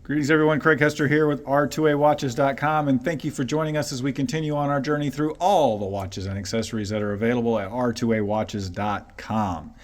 Greetings everyone, Craig Hester here with R2AWatches.com, and thank you for joining us as we continue on our journey through all the watches and accessories that are available at R2AWatches.com.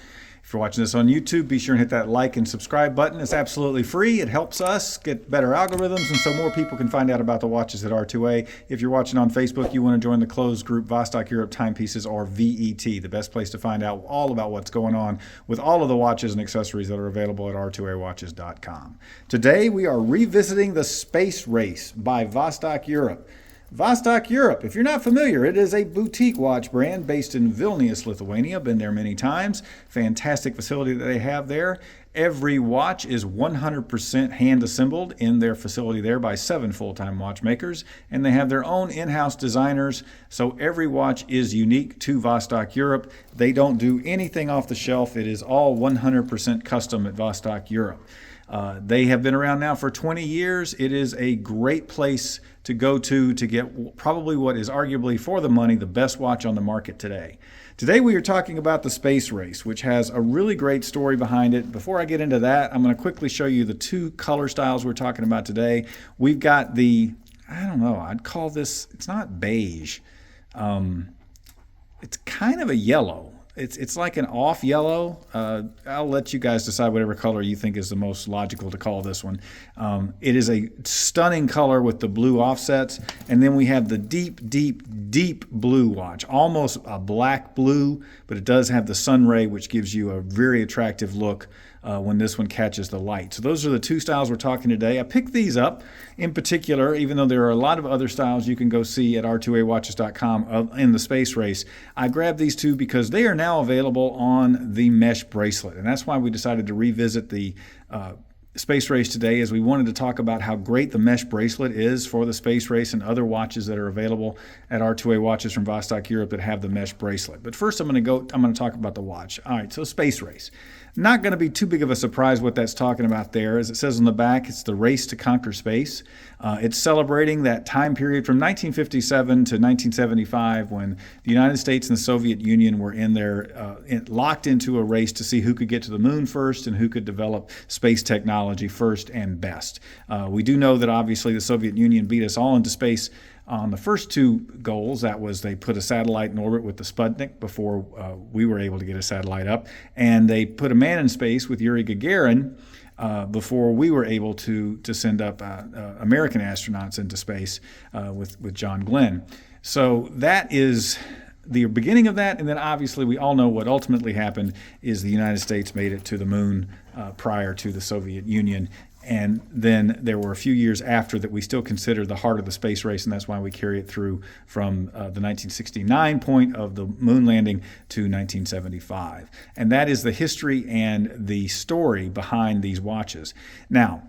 If you're watching this on YouTube, be sure and hit that like and subscribe button. It's absolutely free. It helps us get better algorithms, and so more people can find out about the watches at R2A. If you're watching on Facebook, you want to join the closed group Vostok-Europe Timepieces, or VET, the best place to find out all about what's going on with all of the watches and accessories that are available at R2AWatches.com. Today, we are revisiting the Space Race by Vostok-Europe. Vostok-Europe, if you're not familiar, it is a boutique watch brand based in Vilnius, Lithuania. Been there many times. Fantastic facility that they have there. Every watch is 100% hand assembled in their facility there by 7 full-time watchmakers, and they have their own in-house designers, so every watch is unique to Vostok-Europe. They don't do anything off the shelf. It is all 100% custom at Vostok-Europe. They have been around now for 20 years. It is a great place to go to get probably what is arguably, for the money, the best watch on the market today. Today we are talking about the Space Race, which has a really great story behind it. Before I get into that, I'm going to quickly show you the two color styles we're talking about today. We've got the, I don't know, I'd call this, it's not beige. It's kind of a yellow. It's like an off yellow. I'll let you guys decide whatever color you think is the most logical to call this one. It is a stunning color with the blue offsets. And then we have the deep blue watch, almost a black blue, but it does have the sun ray, which gives you a very attractive look when this one catches the light. So those are the two styles we're talking today. I picked these up in particular, even though there are a lot of other styles you can go see at R2AWatches.com in the Space Race. I grabbed these two because they are now available on the mesh bracelet, and that's why we decided to revisit the Space Race today, as we wanted to talk about how great the mesh bracelet is for the Space Race and other watches that are available at R2A Watches from Vostok-Europe that have the mesh bracelet. But first I'm going to talk about the watch. All right, so Space Race. Not going to be too big of a surprise what that's talking about there. As it says on the back, it's the race to conquer space. It's celebrating that time period from 1957 to 1975 when the United States and the Soviet Union were locked into a race to see who could get to the moon first and who could develop space technology first and best. We do know that obviously the Soviet Union beat us all into space on the first two goals. That was they put a satellite in orbit with the Sputnik before we were able to get a satellite up, and they put a man in space with Yuri Gagarin before we were able to send up American astronauts into space with John Glenn. So that is the beginning of that, and then obviously we all know what ultimately happened is the United States made it to the moon prior to the Soviet Union. And then there were a few years after that we still consider the heart of the space race, and that's why we carry it through from the 1969 point of the moon landing to 1975. And that is the history and the story behind these watches. Now,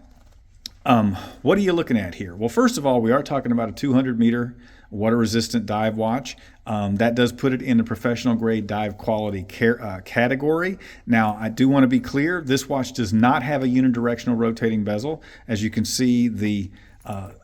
what are you looking at here? Well, first of all, we are talking about a 200-meter water-resistant dive watch. That does put it in the professional-grade dive quality category. Now, I do want to be clear, this watch does not have a unidirectional rotating bezel. As you can see, the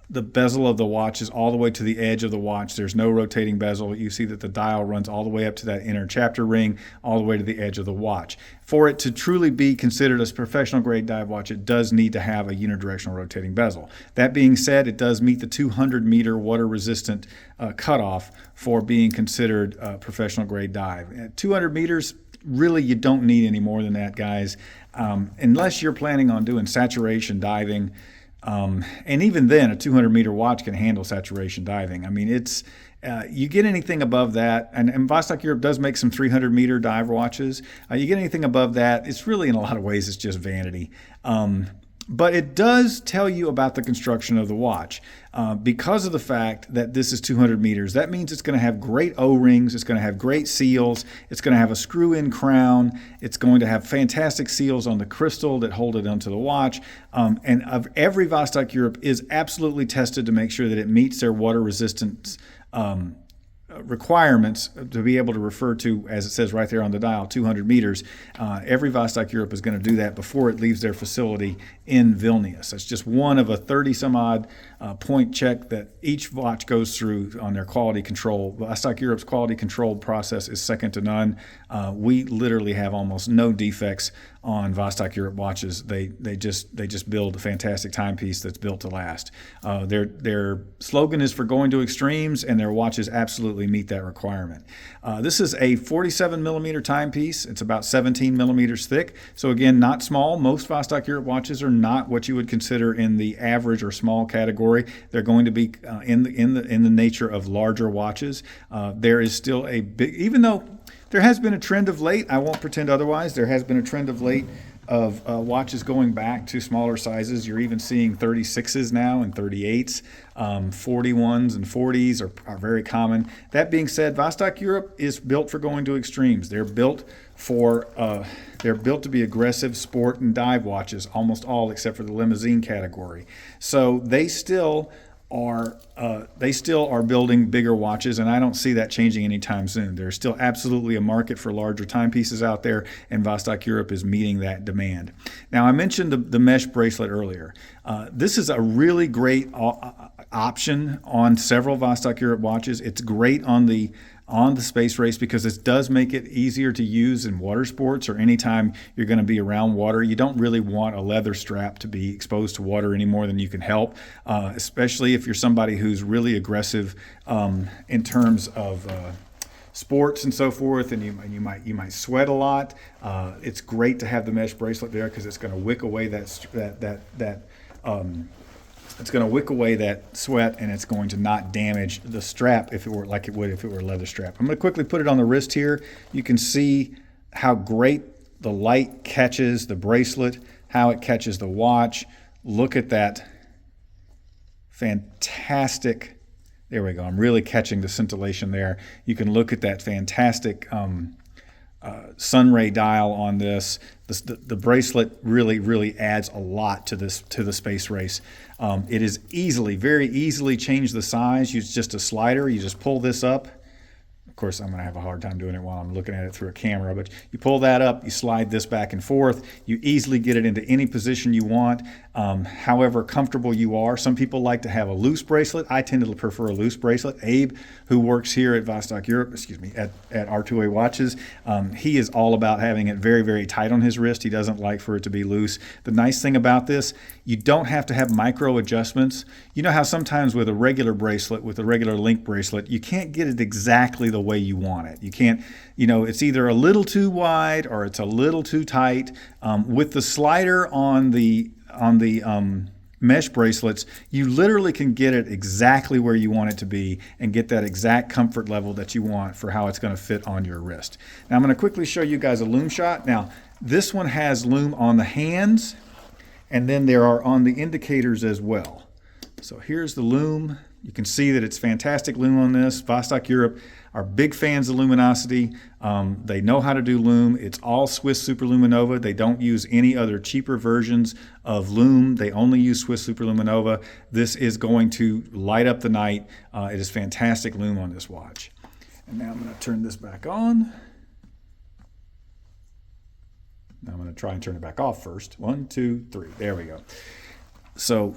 bezel of the watch is all the way to the edge of the watch. There's no rotating bezel. You see that the dial runs all the way up to that inner chapter ring, all the way to the edge of the watch. For it to truly be considered a professional grade dive watch, it does need to have a unidirectional rotating bezel. That being said, it does meet the 200-meter water resistant cutoff for being considered a professional grade dive. At 200 meters, really you don't need any more than that, guys, unless you're planning on doing saturation diving. And even then, a 200-meter watch can handle saturation diving. I mean, it's you get anything above that, and Vostok-Europe does make some 300-meter dive watches. You get anything above that, it's really, in a lot of ways, it's just vanity. But it does tell you about the construction of the watch. Because of the fact that this is 200 meters, that means it's going to have great O-rings, it's going to have great seals, it's going to have a screw-in crown, it's going to have fantastic seals on the crystal that hold it onto the watch, and every Vostok-Europe is absolutely tested to make sure that it meets their water resistance requirements to be able to refer to, as it says right there on the dial, 200 meters. Every Vostok-Europe is going to do that before it leaves their facility in Vilnius. That's just one of a 30-some-odd point check that each watch goes through on their quality control. Vostok-Europe's quality control process is second to none. We literally have almost no defects on Vostok-Europe watches. They just build a fantastic timepiece that's built to last. Their slogan is for going to extremes, and their watches absolutely meet that requirement. This is a 47 millimeter timepiece. It's about 17 millimeters thick. So again, not small. Most Vostok-Europe watches are not what you would consider in the average or small category. They're going to be in the nature of larger watches. There is still a big, even though there has been a trend of late, I won't pretend otherwise, there has been a trend of late of watches going back to smaller sizes. You're even seeing 36s now and 38s. 41s and 40s are very common. That being said, Vostok-Europe is built for going to extremes. They're built to be aggressive sport and dive watches, almost all except for the limousine category. So they still are building bigger watches, and I don't see that changing anytime soon. There's still absolutely a market for larger timepieces out there, and Vostok-Europe is meeting that demand. Now, I mentioned the mesh bracelet earlier. This is a really great option on several Vostok-Europe watches. It's great on the space race because it does make it easier to use in water sports or anytime you're going to be around water. You don't really want a leather strap to be exposed to water any more than you can help, especially if you're somebody who's really aggressive in terms of sports and so forth, and you might sweat a lot. It's great to have the mesh bracelet there because it's going to wick away it's going to wick away that sweat, and it's going to not damage the strap if it were like it would if it were a leather strap. I'm going to quickly put it on the wrist here. You can see how great the light catches the bracelet, how it catches the watch. Look at that fantastic, there we go. I'm really catching the scintillation there. You can look at that fantastic sun ray dial on this. The bracelet really adds a lot to the space race. It is very easily changed the size. Use just a slider. You just pull this up. Of course, I'm going to have a hard time doing it while I'm looking at it through a camera, but you pull that up, you slide this back and forth, you easily get it into any position you want, however comfortable you are. Some people like to have a loose bracelet. I tend to prefer a loose bracelet. Abe, who works here at Vostok-Europe, at R2A Watches, he is all about having it very tight on his wrist. He doesn't like for it to be loose. The nice thing about this, you don't have to have micro adjustments. You know how sometimes with a regular bracelet, with a regular link bracelet, you can't get it exactly the way you want it. You can't, it's either a little too wide or it's a little too tight. With the slider on the mesh bracelets, you literally can get it exactly where you want it to be and get that exact comfort level that you want for how it's going to fit on your wrist. Now I'm going to quickly show you guys a Lume shot. Now this one has Lume on the hands, and then there are on the indicators as well. So here's the Lume. You can see that it's fantastic Lume on this. Vostok-Europe are big fans of luminosity. They know how to do Lume. It's all Swiss Superluminova. They don't use any other cheaper versions of Lume. They only use Swiss Superluminova. This is going to light up the night. It is fantastic Lume on this watch. And now I'm going to turn this back on. Now I'm going to try and turn it back off first. 1, 2, 3. There we go. So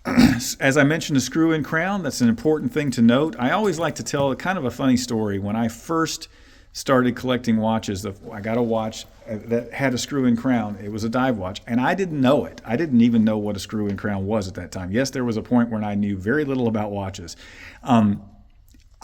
as I mentioned, the screw-in crown, that's an important thing to note. I always like to tell kind of a funny story. When I first started collecting watches, I got a watch that had a screw-in crown. It was a dive watch, and I didn't know it. I didn't even know what a screw-in crown was at that time. Yes, there was a point when I knew very little about watches.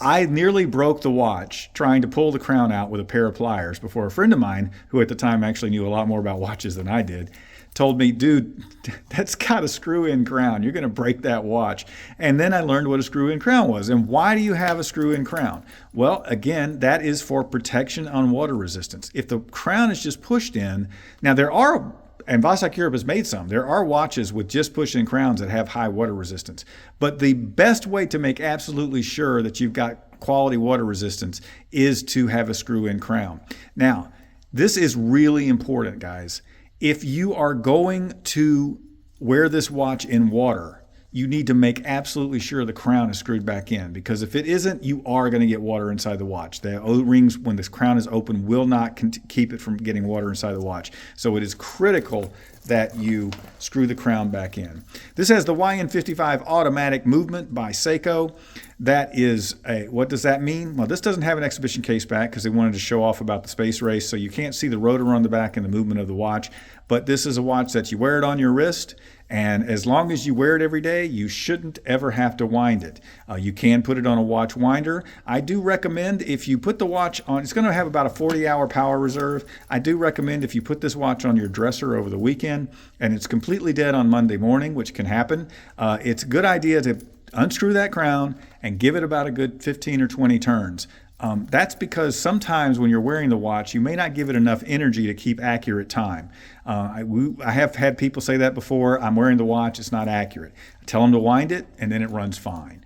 I nearly broke the watch trying to pull the crown out with a pair of pliers before a friend of mine, who at the time actually knew a lot more about watches than I did, told me, dude, that's got a screw-in crown. You're going to break that watch. And then I learned what a screw-in crown was. And why do you have a screw-in crown? Well, again, that is for protection on water resistance. If the crown is just pushed in, now there are, and Vostok-Europe has made some, there are watches with just push-in crowns that have high water resistance. But the best way to make absolutely sure that you've got quality water resistance is to have a screw-in crown. Now, this is really important, guys. If you are going to wear this watch in water, you need to make absolutely sure the crown is screwed back in, because if it isn't, you are going to get water inside the watch. The O-rings, when this crown is open, will not keep it from getting water inside the watch. So it is critical that you screw the crown back in. This has the YN55 automatic movement by Seiko. That is what does that mean? Well, this doesn't have an exhibition case back because they wanted to show off about the space race, so you can't see the rotor on the back and the movement of the watch. But this is a watch that you wear it on your wrist, and as long as you wear it every day, you shouldn't ever have to wind it. You can put it on a watch winder. I do recommend if you put the watch on, it's going to have about a 40-hour power reserve. I do recommend if you put this watch on your dresser over the weekend and it's completely dead on Monday morning, which can happen, it's a good idea to unscrew that crown and give it about a good 15 or 20 turns. That's because sometimes when you're wearing the watch, you may not give it enough energy to keep accurate time. I have had people say that before. I'm wearing the watch, it's not accurate. I tell them to wind it, and then it runs fine.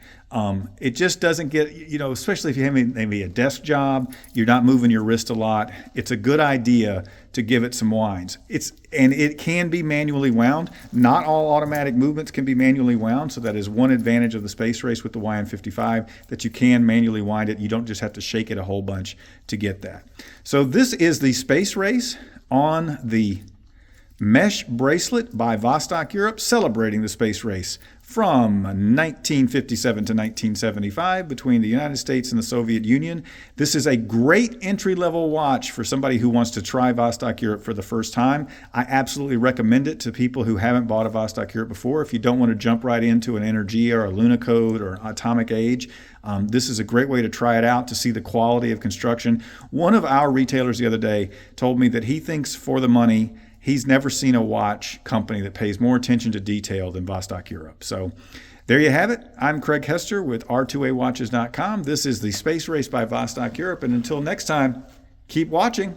It just doesn't get, especially if you have maybe a desk job, you're not moving your wrist a lot. It's a good idea to give it some winds. And it can be manually wound. Not all automatic movements can be manually wound, so that is one advantage of the space race with the YN55, that you can manually wind it. You don't just have to shake it a whole bunch to get that. So this is the space race on the mesh bracelet by Vostok-Europe, celebrating the space race from 1957 to 1975 between the United States and the Soviet Union. This is a great entry-level watch for somebody who wants to try Vostok-Europe for the first time. I absolutely recommend it to people who haven't bought a Vostok-Europe before. If you don't want to jump right into an Energia or a Luna Code or Atomic Age, this is a great way to try it out, to see the quality of construction. One of our retailers the other day told me that he thinks for the money, he's never seen a watch company that pays more attention to detail than Vostok-Europe. So there you have it. I'm Craig Hester with R2AWatches.com. This is the Space Race by Vostok-Europe. And until next time, keep watching.